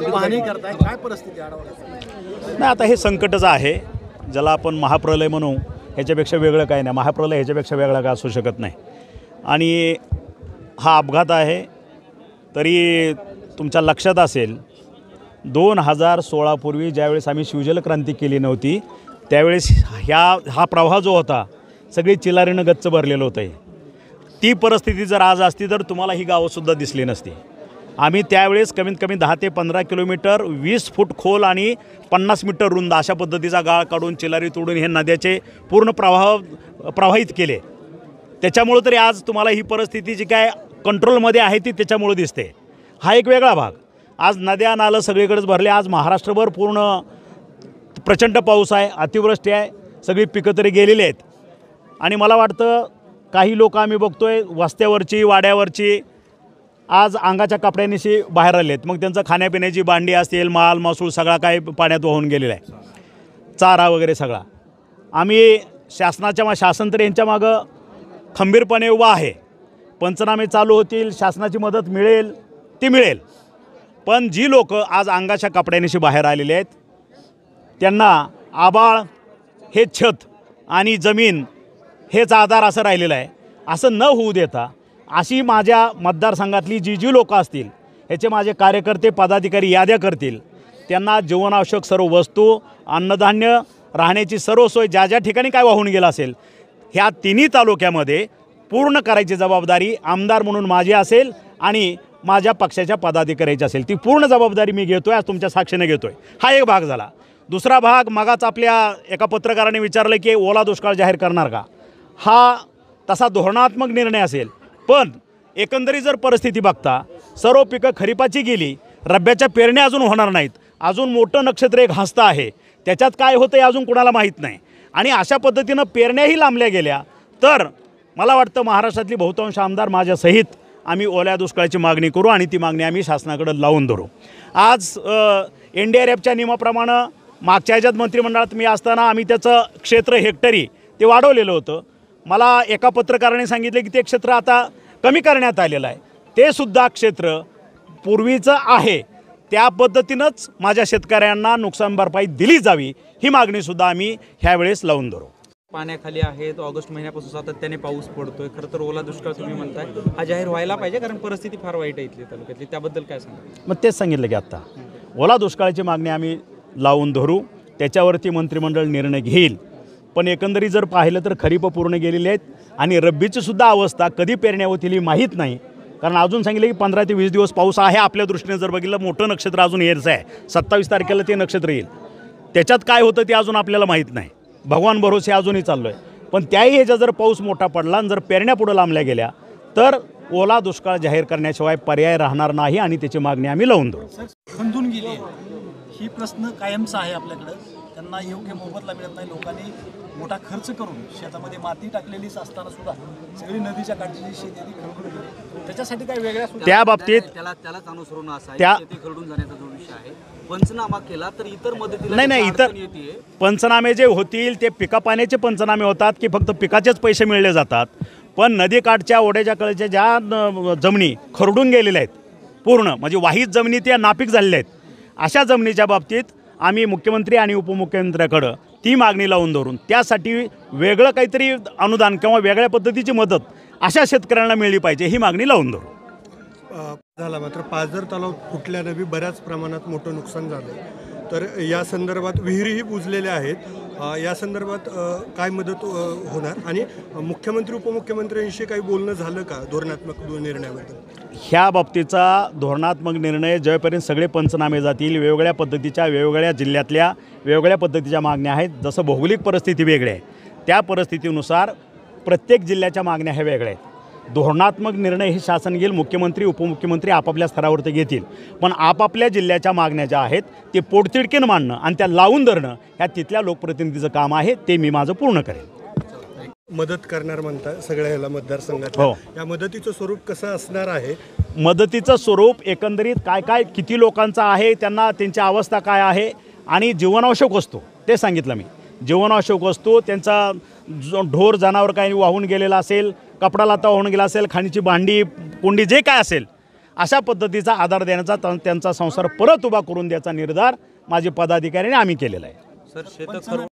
पाहणी करताय, काय परिस्थिती आढावा? नाही, आता हे संकटच आहे, ज्याला आपण महाप्रलय म्हणू, ह्याच्यापेक्षा वेगळं काही नाही. महाप्रलय ह्याच्यापेक्षा वेगळा काय असू शकत नाही. आणि हा अपघात आहे. तरी तुमच्या लक्षात असेल 2016 पूर्वी ज्यावेळेस आम्ही शिवजल क्रांती केली नव्हती, त्यावेळेस हा प्रवाह जो होता सगळी चिलारीनं गच्च भरलेलं होतं. ती परिस्थिती जर आज असती तर तुम्हाला ही गावंसुद्धा दिसली नसती. आम्ही त्यावेळेस कमीत कमी 10 ते 15 किलोमीटर 20 फूट खोल आणि 50 मीटर रुंद अशा पद्धतीचा गाळ काढून चिलारी तोडून हे नद्याचे पूर्ण प्रवाहित केले. त्याच्यामुळं तरी आज तुम्हाला ही परिस्थिती जी काय कंट्रोलमध्ये आहे ती त्याच्यामुळं दिसते. हा एक वेगळा भाग. आज नद्या नालं सगळीकडेच भरले. आज महाराष्ट्रभर पूर्ण प्रचंड पाऊस आहे, अतिवृष्टी आहे, सगळी पिकं तरी गेलेली आहेत. आणि मला वाटतं काही लोक आम्ही बघतोय वस्त्यावरची, वाड्यावरची आज अंगाच्या कपड्यांनीशी बाहेर आले आहेत. मग त्यांचं खाण्यापिण्याची भांडी असतील, माल महसूल सगळा काही पाण्यात वाहून गेलेला आहे, चारा वगैरे सगळा. आम्ही शासन तर यांच्या मागं खंबीरपणे उभा आहे. पंचनामे चालू होतील, शासनाची मदत मिळेल ती मिळेल. पण जी लोक आज अंगाच्या कपड्यांनीशी बाहेर आलेले आहेत त्यांना आबाळ हे छत आणि जमीन हेच आधार असं राहिलेलं आहे. असं न होऊ देता अशी माझ्या मतदारसंघातली जी लोकं असतील, ह्याचे माझे कार्यकर्ते पदाधिकारी याद्या करतील, त्यांना जीवनावश्यक सर्व वस्तू, अन्नधान्य, राहण्याची सर्व सोय ज्या ज्या ठिकाणी काय वाहून गेलं असेल ह्या तिन्ही तालुक्यामध्ये पूर्ण करायची जबाबदारी आमदार म्हणून माझी असेल आणि माझ्या पक्षाच्या पदाधिकाऱ्याची असेल. ती पूर्ण जबाबदारी मी घेतो आहे, आज तुमच्या साक्षीने घेतो आहे. हा एक भाग झाला. दुसरा भाग, मगाच आपल्या एका पत्रकाराने विचारलं की ओला दुष्काळ जाहीर करणार का. हा तसा धोरणात्मक निर्णय असेल, पण एकंदरीत जर परिस्थिती बघता सर्व पिकं खरीपाची गेली, रब्याच्या पेरण्या अजून होणार नाहीत, अजून मोठं नक्षत्र एक हस्त आहे, त्याच्यात काय होतं हे अजून कुणाला माहीत नाही. आणि अशा पद्धतीनं पेरण्याही लांबल्या गेल्या तर मला वाटतं महाराष्ट्रातली बहुतांश आमदार माझ्यासहित आम्ही ओल्या दुष्काळाची मागणी करू आणि ती मागणी आम्ही शासनाकडे लावून धरू. आज NDRFच्या नियमाप्रमाणे मागच्या ह्याच्यात मंत्रिमंडळात मी असताना आम्ही त्याचं क्षेत्र हेक्टरी ते वाढवलेलं होतं. मला एका पत्रकाराने सांगितले की ते क्षेत्र आता कमी करण्यात आलेलं आहे. ते सुद्धा क्षेत्र पूर्वीचं आहे त्या पद्धतीनंच माझ्या शेतकऱ्यांना नुकसान भरपाई दिली जावी ही मागणीसुद्धा आम्ही ह्यावेळेस लावून धरू. पाण्याखाली आहेत, ऑगस्ट महिन्यापासून सातत्याने पाऊस पडतोय. खरं तर ओला दुष्काळ तुम्ही म्हणताय हा जाहीर व्हायला पाहिजे, कारण परिस्थिती फार वाईट आहे इथली तालुक्यातली. त्याबद्दल काय सांगा? मग तेच सांगितलं की आत्ता ओला दुष्काळाची मागणी आम्ही लावून धरू, त्याच्यावरती मंत्रिमंडळ निर्णय घेईल. पण एकंदरीत जर पाहिलं तर खरीप पूर्ण गेलेली आहेत आणि रब्बीची सुद्धा अवस्था कधी पेरण्या होतील ही माहीत नाही. कारण अजून सांगितलं की 15 ते 20 दिवस पाऊस आहे. आपल्या दृष्टीने जर बघितलं मोठं नक्षत्र अजून यायचं आहे, 27 तारखेला ते नक्षत्र येईल. त्याच्यात काय होतं ते अजून आपल्याला माहीत नाही. भगवान भरोसे अजूनही चाललो आहे. पण त्याही ह्याचा जर पाऊस मोठा पडला आणि जर पेरण्या पुढं लांबल्या गेल्या तर ओला दुष्काळ जाहीर करण्याशिवाय पर्याय राहणार नाही आणि त्याची मागणी आम्ही लावून धरू. खंदून गेली ही प्रश्न कायमचा आहे आपल्याकडं. त्यांना योग्य मोबदला मिळत नाही. लोकांनी मोठा खर्च करून शेतामध्ये माती टाकलेलीच असताना सुद्धा सगळी नदीच्या काठची शेती खरडून गेली. त्याच्यासाठी काय वेगळ्या त्या बाबतीत त्यालाच अनुसरून असा शेती खरडून जाण्याचा जो विषय आहे, पंचनामा केला तर इतर मदतीला नाही इतर पंचनामे जे होतील ते पिका पाण्याचे पंचनामे होतात की फक्त पिकाचेच पैसे मिळले जातात. पण नदीकाठच्या ओढ्याच्या कळच्या ज्या जमिनी खरडून गेलेल्या आहेत पूर्ण म्हणजे वाहित जमिनी त्या नापीक झालेल्या आहेत, अशा जमिनीच्या बाबतीत आम्ही मुख्यमंत्री आणि उपमुख्यमंत्र्याकडं ती मागणी लावून धरून त्यासाठी वेगळं काहीतरी अनुदान किंवा वेगळ्या पद्धतीची मदत अशा शेतकऱ्यांना मिळली पाहिजे ही मागणी लावून धरू. झाला मात्र पाझर तलाव फुटल्यानं बी बऱ्याच प्रमाणात मोठं नुकसान झालं. तर या संदर्भात विहिरीही बुजलेल्या आहेत. या संदर्भात काय मदत होणार आणि मुख्यमंत्री उपमुख्यमंत्र्यांशी काही बोलणं झालं का धोरणात्मक निर्णयाबद्दल? ह्या बाबतीचा धोरणात्मक निर्णय ज्यापर्यंत सगळे पंचनामे जातील, वेगवेगळ्या पद्धतीच्या वेगवेगळ्या जिल्ह्यातल्या वेगवेगळ्या पद्धतीच्या मागण्या आहेत. जसं भौगोलिक परिस्थिती वेगळी आहे त्या परिस्थितीनुसार प्रत्येक जिल्ह्याच्या मागण्या ह्या वेगळ्या आहेत. धोरणात्मक निर्णय हे शासन घेईल, मुख्यमंत्री उपमुख्यमंत्री आपापल्या स्तरावरती घेतील. पण आपापल्या जिल्ह्याच्या मागण्या ज्या आहेत ते पोटतिडकीनं मांडणं आणि त्या लावून धरणं ह्या तिथल्या लोकप्रतिनिधीचं काम आहे. ते मी माझं पूर्ण करेन. मदत करणार म्हणता सगळ्या ह्याला मतदारसंघात. हो. या मदतीचं स्वरूप कसं असणार आहे? मदतीचं स्वरूप एकंदरीत काय किती लोकांचं आहे, त्यांना त्यांची अवस्था काय आहे आणि जीवनावश्यक वस्तू ते सांगितलं मी. जीवनावश्यक वस्तू त्यांचा जो ढोर जनावर काही वाहून गेलेला असेल, कपडा लता वाहून गेला असेल, खाण्याची भांडी कोंडी जे काय असेल अशा पद्धतीचा आधार देण्याचा त्यांचा संसार परत उभा करून द्यायचा निर्धार माझे पदाधिकाऱ्यांनी आम्ही केलेला आहे. सर शेतकरी